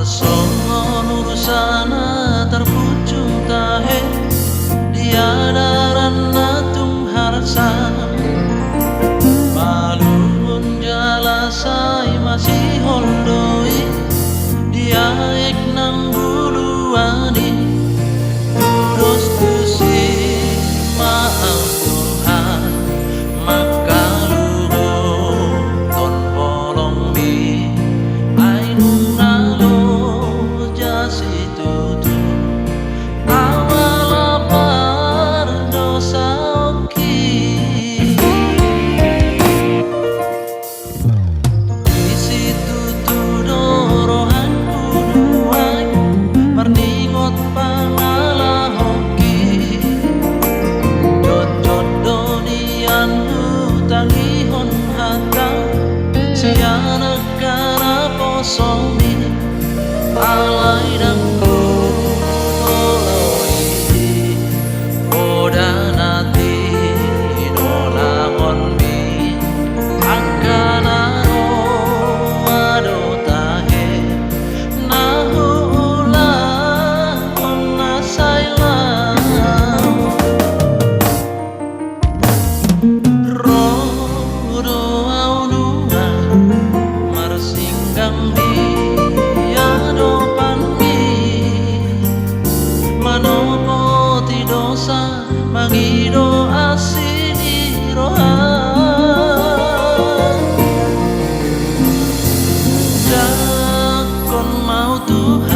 Songon urusana terpucung tahe diadaranna tung harsan malun jalasai masih holdoi dia ek nang buluani terus tusi maaf Tuhan maka lugo ton polong mi ainung alo jasi tutu awal par dosa oki isi tutu dorohan kuduai perningot pangala hoki jod donian hutangihon hatang sianak kana posomi alai dangku oloi odanati dolangon mi angkana no adotahe nahu ulah onasailah rodo aununga marsinggang di adopan mi manomo ti dosa mangido asini rohan dakon mau Tuhan